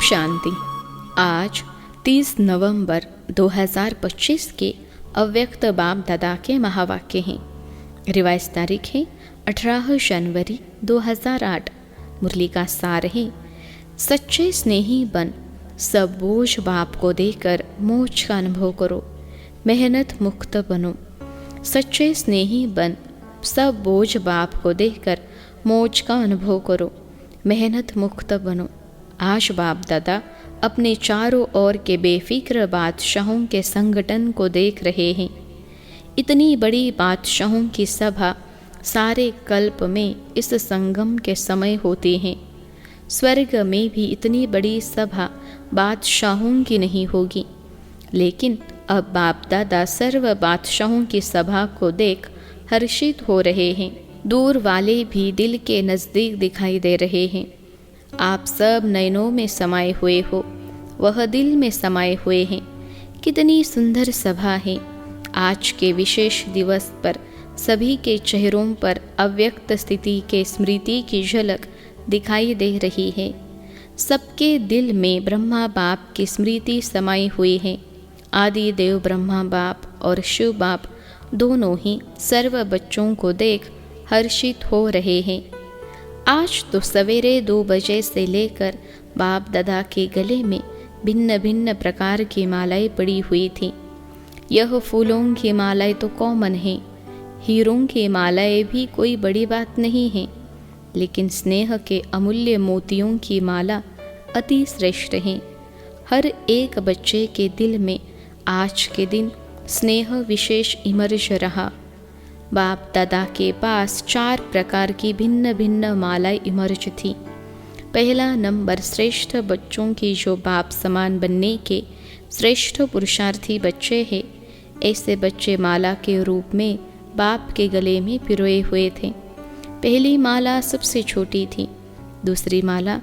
शांति। आज 30 नवंबर 2025 के अव्यक्त बाप दादा के महावाक्य हैं। रिवाइज तारीख है 18 जनवरी 2008। मुरली का सार है, सच्चे स्नेही बन, सब बोझ बाप को देकर मोक्ष का अनुभव करो, मेहनत मुक्त बनो। सच्चे स्नेही बन, सब बोझ बाप को देकर मोक्ष का अनुभव करो, मेहनत मुक्त बनो। आज बाप दादा अपने चारों ओर के बेफिक्र बादशाहों के संगठन को देख रहे हैं। इतनी बड़ी बादशाहों की सभा सारे कल्प में इस संगम के समय होती है। स्वर्ग में भी इतनी बड़ी सभा बादशाहों की नहीं होगी, लेकिन अब बाप दादा सर्व बादशाहों की सभा को देख हर्षित हो रहे हैं। दूर वाले भी दिल के नज़दीक दिखाई दे रहे हैं। आप सब नयनों में समाये हुए हो, वह दिल में समाये हुए हैं। कितनी सुंदर सभा है। आज के विशेष दिवस पर सभी के चेहरों पर अव्यक्त स्थिति के स्मृति की झलक दिखाई दे रही है। सबके दिल में ब्रह्मा बाप की स्मृति समाई हुई है। आदि देव ब्रह्मा बाप और शिव बाप दोनों ही सर्व बच्चों को देख हर्षित हो रहे हैं। आज तो सवेरे 2 बजे से लेकर बाप दादा के गले में भिन्न भिन्न प्रकार की मालाएं पड़ी हुई थी। यह फूलों की मालाएं तो कॉमन हैं, हीरों की मालाएं भी कोई बड़ी बात नहीं है, लेकिन स्नेह के अमूल्य मोतियों की माला अति श्रेष्ठ है। हर एक बच्चे के दिल में आज के दिन स्नेह विशेष इमर्ज रहा। बाप दादा के पास 4 प्रकार की भिन्न भिन्न मालाएं इमर्ज थी। पहला नंबर श्रेष्ठ बच्चों की जो बाप समान बनने के श्रेष्ठ पुरुषार्थी बच्चे हैं। ऐसे बच्चे माला के रूप में बाप के गले में पिरोए हुए थे। पहली माला सबसे छोटी थी। दूसरी माला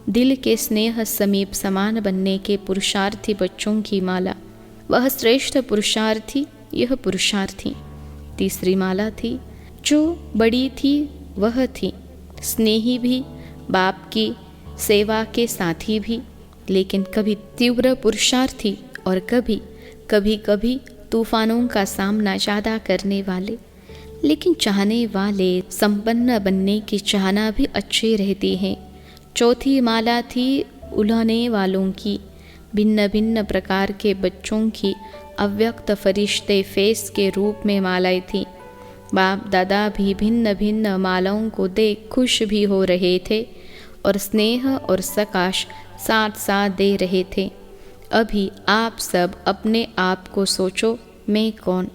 दिल के स्नेह समीप समान बनने के पुरुषार्थी बच्चों की माला, वह श्रेष्ठ पुरुषार्थी, यह पुरुषार्थी। तीसरी माला थी जो बड़ी थी, वह थी स्नेही भी, बाप की सेवा के साथी भी, लेकिन कभी तीव्र पुरुषार्थी और कभी तूफानों का सामना ज़्यादा करने वाले, लेकिन चाहने वाले संपन्न बनने की चाहना भी अच्छी रहती है। चौथी माला थी उलझने वालों की, भिन्न भिन्न प्रकार के बच्चों की अव्यक्त फरिश्ते फेस के रूप में मालाएं थी। बाप दादा भी भिन्न भिन्न मालाओं को देख खुश भी हो रहे थे और स्नेह और सकाश साथ साथ दे रहे थे। अभी आप सब अपने आप को सोचो, मैं कौन?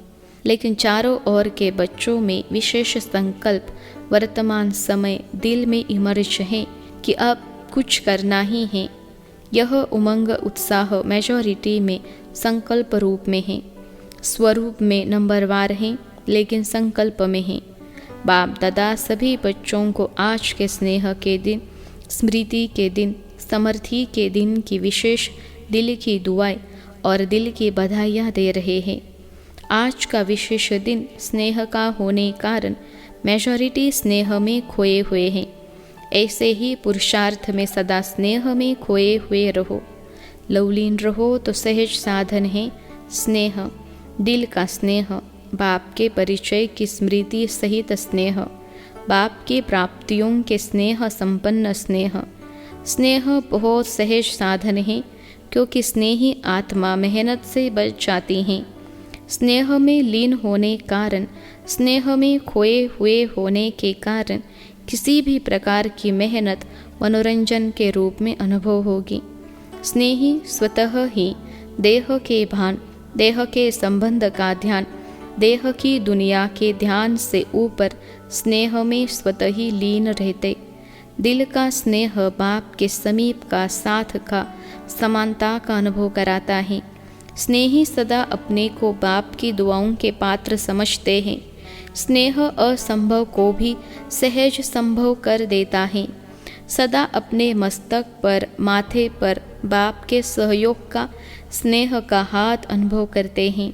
लेकिन चारों ओर के बच्चों में विशेष संकल्प वर्तमान समय दिल में इमर्ज है कि अब कुछ करना ही है। यह उमंग उत्साह मेजॉरिटी में संकल्प रूप में है, स्वरूप में नंबरवार है, लेकिन संकल्प में है। बाप दादा सभी बच्चों को आज के स्नेह के दिन, स्मृति के दिन, समर्थी के दिन की विशेष दिल की दुआएं और दिल की बधाइयाँ दे रहे हैं। आज का विशेष दिन स्नेह का होने कारण मेजॉरिटी स्नेह में खोए हुए हैं। ऐसे ही पुरुषार्थ में सदा स्नेह में खोए हुए रहो। लवलीन रहो तो सहज साधन है स्नेह, दिल का स्नेह, बाप के परिचय की स्मृति सहित स्नेह, बाप की प्राप्तियों के स्नेह संपन्न स्नेह। स्नेह बहुत सहज साधन है, क्योंकि स्नेही आत्मा मेहनत से बच जाती हैं। स्नेह में लीन होने कारण, स्नेह में खोए हुए होने के कारण किसी भी प्रकार की मेहनत मनोरंजन के रूप में अनुभव होगी। स्नेही स्वतः ही देह के भान, देह के संबंध का ध्यान, देह की दुनिया के ध्यान से ऊपर स्नेह में स्वतः ही लीन रहते। दिल का स्नेह बाप के समीप का, साथ का, समानता का अनुभव कराता है। स्नेही सदा अपने को बाप की दुआओं के पात्र समझते हैं। स्नेह असंभव को भी सहज संभव कर देता है। सदा अपने मस्तक पर, माथे पर बाप के सहयोग का, स्नेह का हाथ अनुभव करते हैं।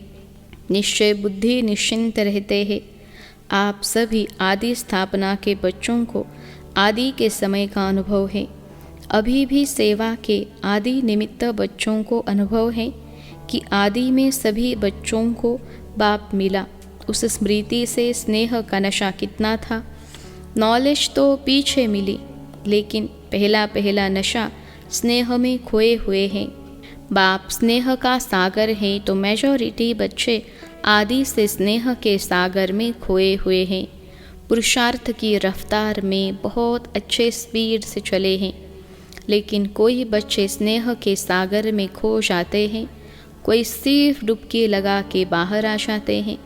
निश्चय बुद्धि निश्चिंत रहते हैं। आप सभी आदि स्थापना के बच्चों को आदि के समय का अनुभव है। अभी भी सेवा के आदि निमित्त बच्चों को अनुभव है कि आदि में सभी बच्चों को बाप मिला। उस स्मृति से स्नेह का नशा कितना था। नॉलेज तो पीछे मिली, लेकिन पहला पहला नशा स्नेह में खोए हुए हैं। बाप स्नेह का सागर है तो मेजॉरिटी बच्चे आदि से स्नेह के सागर में खोए हुए हैं। पुरुषार्थ की रफ्तार में बहुत अच्छे स्पीड से चले हैं, लेकिन कोई बच्चे स्नेह के सागर में खो जाते हैं, कोई सिर्फ डुबकी लगा के बाहर आ जाते हैं।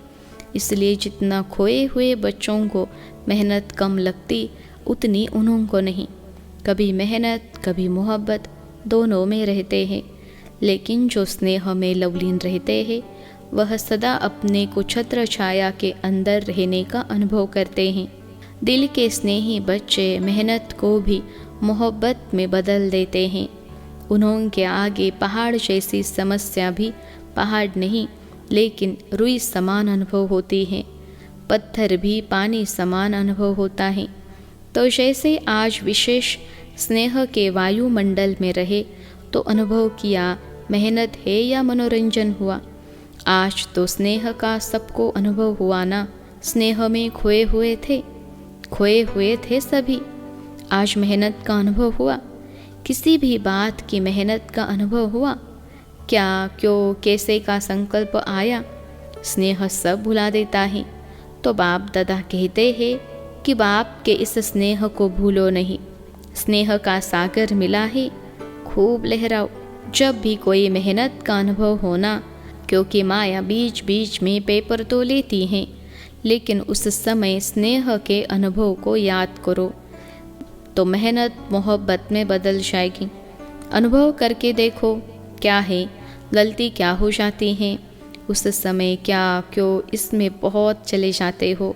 इसलिए जितना खोए हुए बच्चों को मेहनत कम लगती, उतनी उन्हों को नहीं। कभी मेहनत कभी मोहब्बत दोनों में रहते हैं, लेकिन जो स्नेह में लवलीन रहते हैं वह सदा अपने को छत्र छाया के अंदर रहने का अनुभव करते हैं। दिल के स्नेही बच्चे मेहनत को भी मोहब्बत में बदल देते हैं। उन्हों के आगे पहाड़ जैसी समस्या भी पहाड़ नहीं, लेकिन रुई समान अनुभव होती है। पत्थर भी पानी समान अनुभव होता है। तो जैसे आज विशेष स्नेह के वायुमंडल में रहे तो अनुभव किया मेहनत है या मनोरंजन हुआ। आज तो स्नेह का सबको अनुभव हुआ ना। स्नेह में खोए हुए थे सभी। आज मेहनत का अनुभव हुआ। किसी भी बात की मेहनत का अनुभव हुआ। क्या क्यों कैसे का संकल्प आया, स्नेह सब भुला देता है। तो बाप दादा कहते हैं कि बाप के इस स्नेह को भूलो नहीं। स्नेह का सागर मिला है, खूब लहराओ। जब भी कोई मेहनत का अनुभव होना, क्योंकि माया बीच बीच में पेपर तो लेती हैं, लेकिन उस समय स्नेह के अनुभव को याद करो तो मेहनत मोहब्बत में बदल जाएगी। अनुभव करके देखो क्या है, गलती क्या हो जाती है। उस समय क्या क्यों इसमें बहुत चले जाते हो।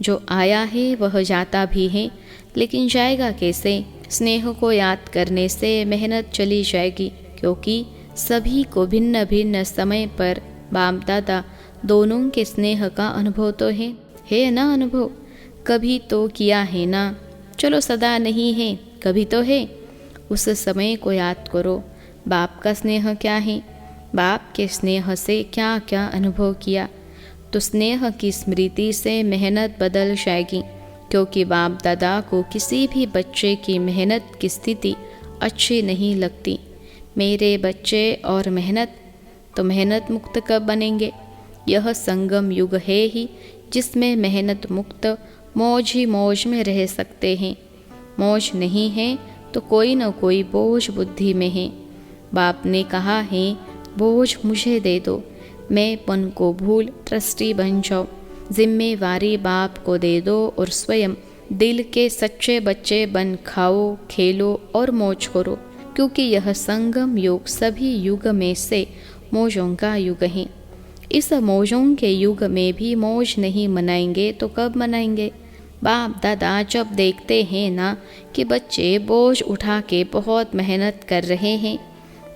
जो आया है वह जाता भी है, लेकिन जाएगा कैसे। स्नेह को याद करने से मेहनत चली जाएगी, क्योंकि सभी को भिन्न भिन्न समय पर बाप दादा दोनों के स्नेह का अनुभव तो है ना। अनुभव कभी तो किया है ना। चलो सदा नहीं है, कभी तो है। उस समय को याद करो। बाप का स्नेह क्या है, बाप के स्नेह से क्या क्या अनुभव किया। तो स्नेह की स्मृति से मेहनत बदल जाएगी, क्योंकि बाप दादा को किसी भी बच्चे की मेहनत की स्थिति अच्छी नहीं लगती। मेरे बच्चे और मेहनत, तो मेहनत मुक्त कब बनेंगे। यह संगम युग है ही जिसमें मेहनत मुक्त मौज ही मौज में रह सकते हैं। मौज नहीं है तो कोई न कोई बोझ बुद्धि में है। बाप ने कहा है बोझ मुझे दे दो, मैं पन को भूल ट्रस्टी बन जाओ। जिम्मेवारी बाप को दे दो और स्वयं दिल के सच्चे बच्चे बन खाओ, खेलो और मौज करो, क्योंकि यह संगम युग सभी युग में से मौजों का युग है। इस मौजों के युग में भी मौज नहीं मनाएंगे तो कब मनाएंगे। बाप दादा जब देखते हैं ना कि बच्चे बोझ उठा के बहुत मेहनत कर रहे हैं,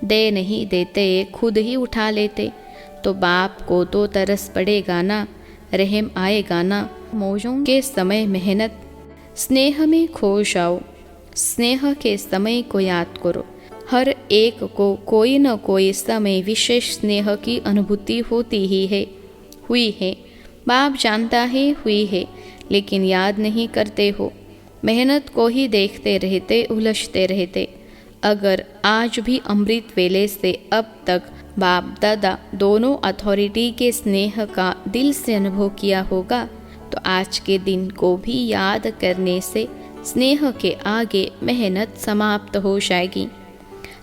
दे नहीं देते खुद ही उठा लेते, तो बाप को तो तरस पड़ेगा ना, रहम आएगा ना। मौजों के समय मेहनत, स्नेह में खो जाओ। स्नेह के समय को याद करो। हर एक को कोई न कोई समय विशेष स्नेह की अनुभूति होती ही है, हुई है। बाप जानता है हुई है, लेकिन याद नहीं करते हो। मेहनत को ही देखते रहते, उलझते रहते। अगर आज भी अमृत वेले से अब तक बाप दादा दोनों अथॉरिटी के स्नेह का दिल से अनुभव किया होगा, तो आज के दिन को भी याद करने से स्नेह के आगे मेहनत समाप्त हो जाएगी।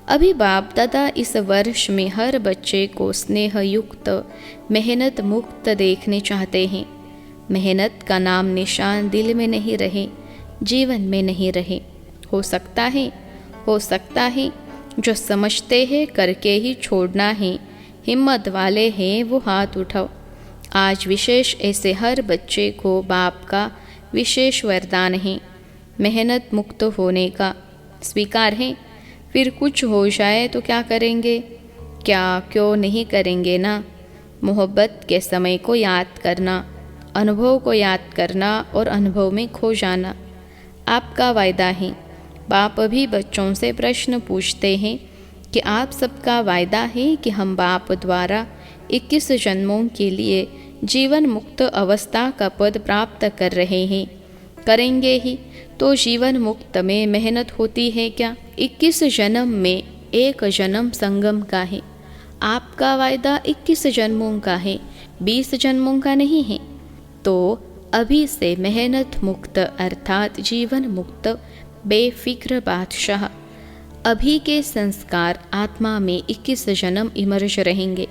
अभी बाप दादा इस वर्ष में हर बच्चे को स्नेह युक्त मेहनत मुक्त देखने चाहते हैं। मेहनत का नाम निशान दिल में नहीं रहे, जीवन में नहीं रहे। हो सकता है जो समझते हैं करके ही छोड़ना है, हिम्मत वाले हैं वो हाथ उठाओ। आज विशेष ऐसे हर बच्चे को बाप का विशेष वरदान है, मेहनत मुक्त होने का। स्वीकार है। फिर कुछ हो जाए तो क्या करेंगे, क्या क्यों नहीं करेंगे ना। मोहब्बत के समय को याद करना, अनुभव को याद करना और अनुभव में खो जाना आपका वायदा है। बाप भी बच्चों से प्रश्न पूछते हैं कि आप सबका वायदा है कि हम बाप द्वारा 21 जन्मों के लिए जीवन मुक्त अवस्था का पद प्राप्त कर रहे हैं, करेंगे ही। तो जीवन मुक्त में मेहनत होती है क्या? 21 जन्म में एक जन्म संगम का है। आपका वायदा 21 जन्मों का है, 20 जन्मों का नहीं है। तो अभी से मेहनत मुक्त अर्थात जीवन मुक्त बेफिक्र बादशाह, अभी के संस्कार आत्मा में 21 जन्म इमर्ज रहेंगे।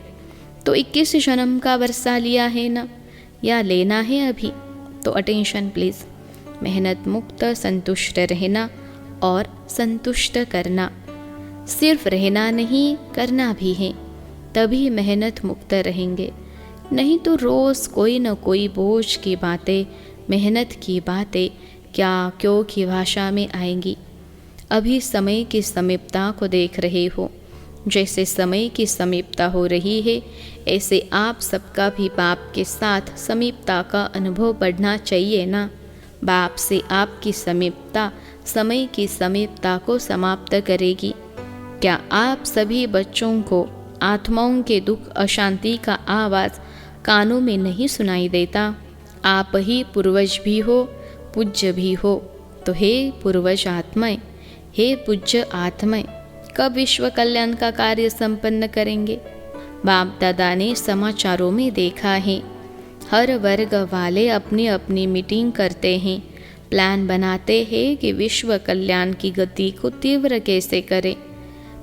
तो 21 जन्म का वर्षा लिया है ना, या लेना है अभी? तो अटेंशन प्लीज़। मेहनत मुक्त संतुष्ट रहना और संतुष्ट करना, सिर्फ रहना नहीं करना भी है, तभी मेहनत मुक्त रहेंगे। नहीं तो रोज़ कोई न कोई बोझ की बातें, मेहनत की बातें क्या क्यों की भाषा में आएंगी। अभी समय की समीपता को देख रहे हो। जैसे समय की समीपता हो रही है, ऐसे आप सबका भी बाप के साथ समीपता का अनुभव बढ़ना चाहिए ना। बाप से आपकी समीपता समय की समीपता को समाप्त करेगी। क्या आप सभी बच्चों को आत्माओं के दुख अशांति का आवाज़ कानों में नहीं सुनाई देता? आप ही पूर्वज भी हो, पूज्य भी हो। तो हे पूर्वज आत्माएं, हे पूज्य आत्माएं, कब विश्व कल्याण का कार्य संपन्न करेंगे? बाप दादा ने समाचारों में देखा है, हर वर्ग वाले अपनी अपनी मीटिंग करते हैं, प्लान बनाते हैं कि विश्व कल्याण की गति को तीव्र कैसे करें।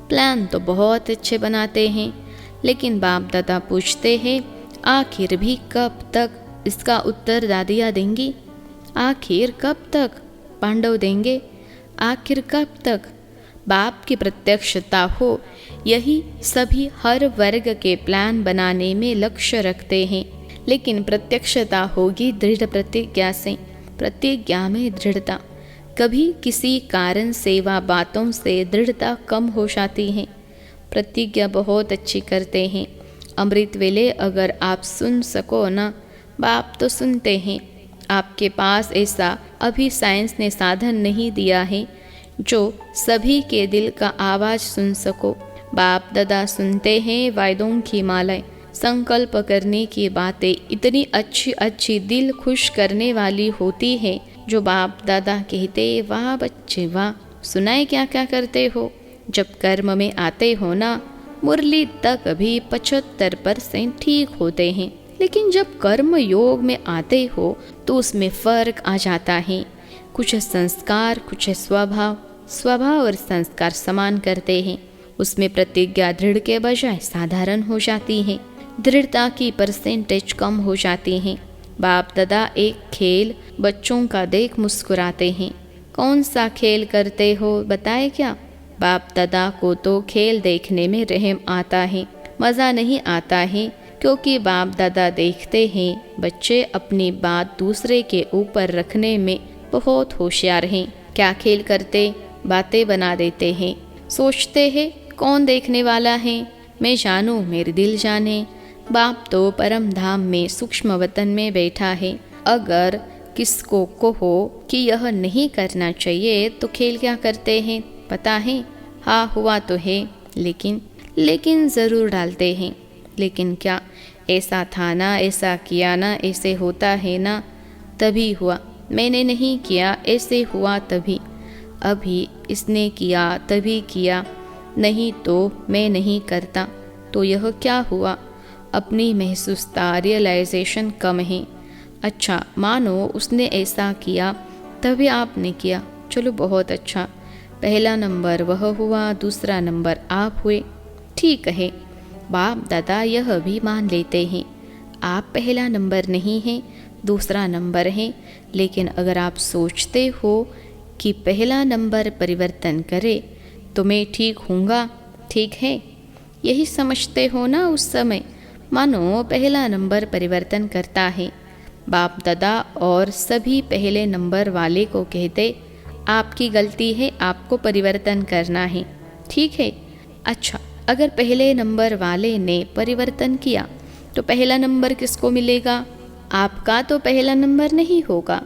प्लान तो बहुत अच्छे बनाते हैं, लेकिन बाप दादा पूछते हैं आखिर भी कब तक? इसका उत्तर दादियाँ देंगी। आखिर कब तक? पांडव देंगे। आखिर कब तक? बाप की प्रत्यक्षता हो, यही सभी हर वर्ग के प्लान बनाने में लक्ष्य रखते हैं। लेकिन प्रत्यक्षता होगी दृढ़ प्रतिज्ञा से। प्रतिज्ञा में दृढ़ता। कभी किसी कारण से व बातों से दृढ़ता कम हो जाती है। प्रतिज्ञा बहुत अच्छी करते हैं। अमृत वेले अगर आप सुन सको ना, बाप तो सुनते हैं। आपके पास ऐसा अभी साइंस ने साधन नहीं दिया है जो सभी के दिल का आवाज़ सुन सको। बाप दादा सुनते हैं वायदों की मालाएं, संकल्प करने की बातें इतनी अच्छी अच्छी दिल खुश करने वाली होती है, जो बाप दादा कहते वाह बच्चे वाह, सुनाए क्या क्या करते हो। जब कर्म में आते हो ना, मुरली तक भी 75% ठीक होते हैं, लेकिन जब कर्म योग में आते हो तो उसमें फर्क आ जाता है। कुछ संस्कार, कुछ स्वभाव और संस्कार समान करते हैं। उसमें प्रतिज्ञा दृढ़ के बजाय साधारण हो जाती है, दृढ़ता की परसेंटेज कम हो जाती है। बाप दादा एक खेल बच्चों का देख मुस्कुराते हैं। कौन सा खेल करते हो बताए क्या? बाप दादा को तो खेल देखने में रहम आता है, मज़ा नहीं आता है, क्योंकि बाप दादा देखते हैं बच्चे अपनी बात दूसरे के ऊपर रखने में बहुत होशियार हैं। क्या खेल करते? बातें बना देते हैं। सोचते हैं कौन देखने वाला है, मैं जानूं मेरे दिल जाने। बाप तो परम धाम में सूक्ष्म वतन में बैठा है। अगर किसको कहो कि यह नहीं करना चाहिए तो खेल क्या करते हैं पता है? हाँ हुआ तो है, लेकिन ज़रूर डालते हैं। लेकिन क्या ऐसा था ना, ऐसा किया ना, ऐसे होता है ना, तभी हुआ। मैंने नहीं किया, ऐसे हुआ तभी। अभी इसने किया तभी किया, नहीं तो मैं नहीं करता। तो यह क्या हुआ? अपनी महसूसता रियलाइजेशन कम है। अच्छा मानो उसने ऐसा किया तभी आपने किया, चलो बहुत अच्छा। पहला नंबर वह हुआ, दूसरा नंबर आप हुए, ठीक है। बाप दादा यह भी मान लेते हैं आप पहला नंबर नहीं हैं, दूसरा नंबर है। लेकिन अगर आप सोचते हो कि पहला नंबर परिवर्तन करे तो मैं ठीक हूँगा, ठीक है, यही समझते हो ना उस समय। मानो पहला नंबर परिवर्तन करता है। बाप दादा और सभी पहले नंबर वाले को कहते आपकी गलती है, आपको परिवर्तन करना है, ठीक है। अच्छा अगर पहले नंबर वाले ने परिवर्तन किया तो पहला नंबर किसको मिलेगा? आपका तो पहला नंबर नहीं होगा।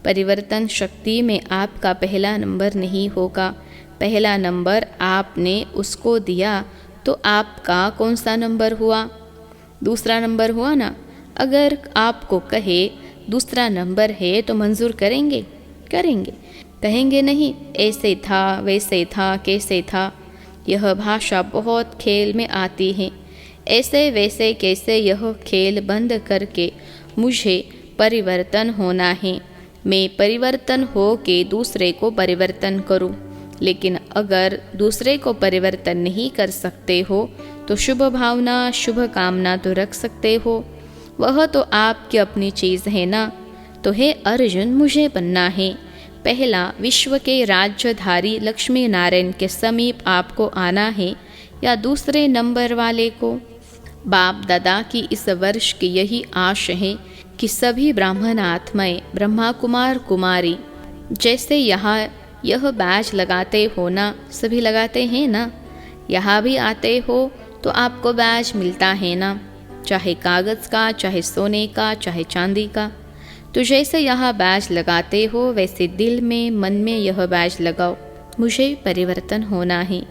परिवर्तन शक्ति में आपका पहला नंबर नहीं होगा। पहला नंबर आपने उसको दिया तो आपका कौन सा नंबर हुआ? दूसरा नंबर हुआ ना। अगर आपको कहे दूसरा नंबर है तो मंजूर करेंगे? करेंगे? कहेंगे नहीं। ऐसे था, वैसे था, कैसे था। यह भाषा बहुत खेल में आती है। ऐसे वैसे कैसे, यह खेल बंद करके मुझे परिवर्तन होना है। मैं परिवर्तन हो के दूसरे को परिवर्तन करूं। लेकिन अगर दूसरे को परिवर्तन नहीं कर सकते हो तो शुभ भावना, शुभ कामना तो रख सकते हो। वह तो आपकी अपनी चीज़ है ना। तो हे अर्जुन, मुझे बनना है। पहला, विश्व के राज्यधारी लक्ष्मी नारायण के समीप आपको आना है या दूसरे नंबर वाले को? बाप दादा की इस वर्ष की यही आश है कि सभी ब्राह्मण आत्माएं, ब्रह्मा कुमार कुमारी, जैसे यहाँ यह बैज लगाते हो ना, सभी लगाते हैं ना, यहाँ भी आते हो तो आपको बैज मिलता है ना, चाहे कागज़ का, चाहे सोने का, चाहे चांदी का। तो जैसे यहाँ बैज लगाते हो वैसे दिल में, मन में यह बैज लगाओ। मुझे परिवर्तन होना है,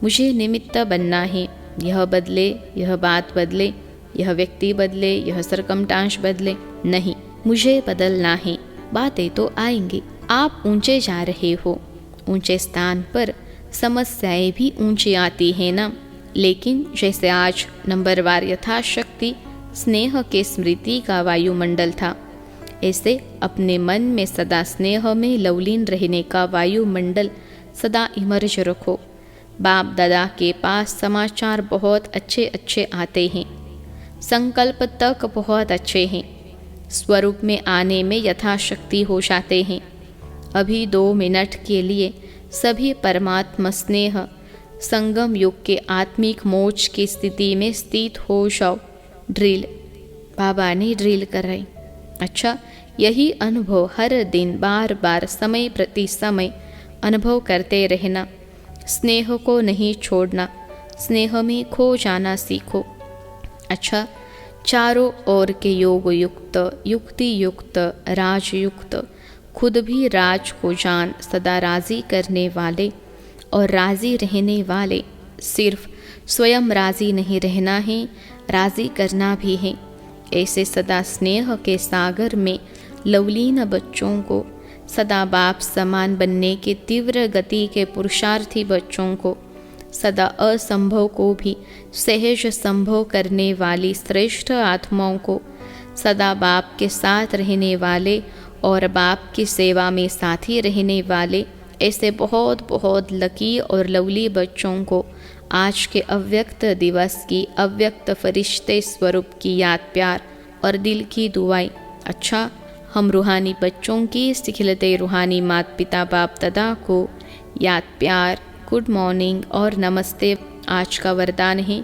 मुझे निमित्त बनना है। यह बदले, यह बात बदले, यह व्यक्ति बदले, यह सरकमस्टांस बदले, नहीं, मुझे बदलना है। बातें तो आएंगी। आप ऊंचे जा रहे हो, ऊंचे स्थान पर समस्याएं भी ऊंची आती है ना। लेकिन जैसे आज नंबरवार यथाशक्ति स्नेह के स्मृति का वायुमंडल था, ऐसे अपने मन में सदा स्नेह में लवलीन रहने का वायुमंडल सदा इमर्ज रखो। बाप दादा के पास समाचार बहुत अच्छे अच्छे आते हैं, संकल्प तक बहुत अच्छे हैं, स्वरूप में आने में यथाशक्ति हो जाते हैं। अभी 2 मिनट के लिए सभी परमात्मा स्नेह संगम युग के आत्मिक मोक्ष की स्थिति में स्थित हो जाओ। ड्रिल बाबा ने ड्रिल कराई। अच्छा, यही अनुभव हर दिन बार बार समय प्रति समय अनुभव करते रहना। स्नेह को नहीं छोड़ना, स्नेह में खो जाना सीखो। अच्छा, चारों ओर के योग युक्त, युक्ति युक्त, राजयुक्त, खुद भी राज को जान सदा राजी करने वाले और राजी रहने वाले। सिर्फ स्वयं राजी नहीं रहना है, राजी करना भी है। ऐसे सदा स्नेह के सागर में लवलीन बच्चों को, सदा बाप समान बनने के तीव्र गति के पुरुषार्थी बच्चों को, सदा असंभव को भी सहज संभव करने वाली श्रेष्ठ आत्माओं को, सदा बाप के साथ रहने वाले और बाप की सेवा में साथी रहने वाले ऐसे बहुत बहुत लकी और लवली बच्चों को आज के अव्यक्त दिवस की अव्यक्त फरिश्ते स्वरूप की याद, प्यार और दिल की दुआएं। अच्छा, हम रूहानी बच्चों की सिखिलते रूहानी माता पिता बाप दादा को याद, प्यार, गुड मॉर्निंग और नमस्ते आज का वरदान है।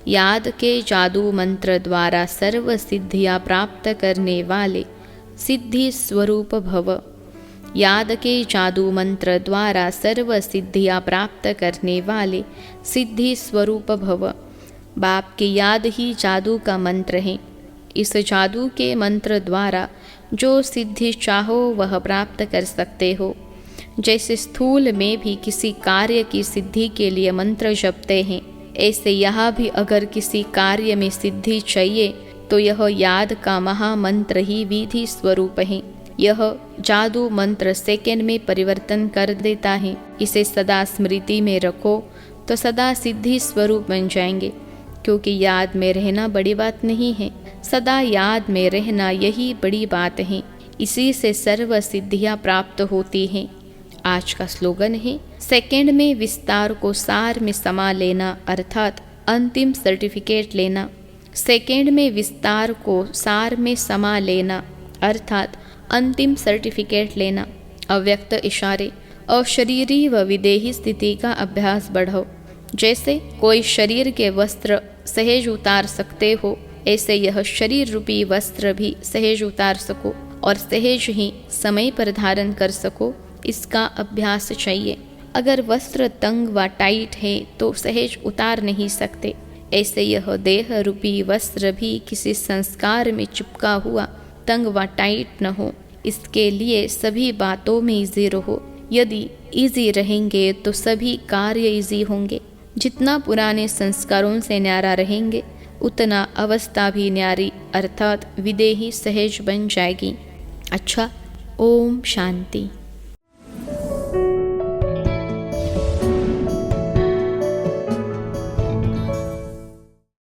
याद के जादू मंत्र द्वारा सर्व सिद्धियाँ प्राप्त करने वाले सिद्धि स्वरूप भव। याद के जादू मंत्र द्वारा सर्व सिद्धियाँ प्राप्त करने वाले सिद्धि स्वरूप भव। बाप की याद ही जादू का मंत्र है। इस जादू के मंत्र द्वारा जो सिद्धि चाहो वह प्राप्त कर सकते हो। जैसे स्थूल में भी किसी कार्य की सिद्धि के लिए मंत्र जपते हैं, ऐसे यहाँ भी अगर किसी कार्य में सिद्धि चाहिए तो यह याद का महामंत्र ही विधि स्वरूप है। यह जादू मंत्र सेकंड में परिवर्तन कर देता है। इसे सदा स्मृति में रखो तो सदा सिद्धि स्वरूप बन जाएंगे। क्योंकि याद में रहना बड़ी बात नहीं है, सदा याद में रहना यही बड़ी बात है। इसी से सर्व सिद्धियाँ प्राप्त होती हैं। आज का स्लोगन है, सेकंड में विस्तार को सार में समा लेना, अर्थात अंतिम सर्टिफिकेट लेना। सेकंड में विस्तार को सार में समा लेना अर्थात अंतिम सर्टिफिकेट लेना। अव्यक्त इशारे, अशरीरी व विदेही स्थिति का अभ्यास बढ़ाओ। जैसे कोई शरीर के वस्त्र सहज उतार सकते हो, ऐसे यह शरीर रूपी वस्त्र भी सहज उतार सको और सहज ही समय पर धारण कर सको, इसका अभ्यास चाहिए। अगर वस्त्र तंग व टाइट है तो सहज उतार नहीं सकते, ऐसे यह देह रूपी वस्त्र भी किसी संस्कार में चिपका हुआ तंग व टाइट न हो, इसके लिए सभी बातों में इजी रहो। यदि इजी रहेंगे तो सभी कार्य इजी होंगे। जितना पुराने संस्कारों से न्यारा रहेंगे उतना अवस्था भी न्यारी अर्थात विदेही सहज बन जाएगी। अच्छा, ओम शांति।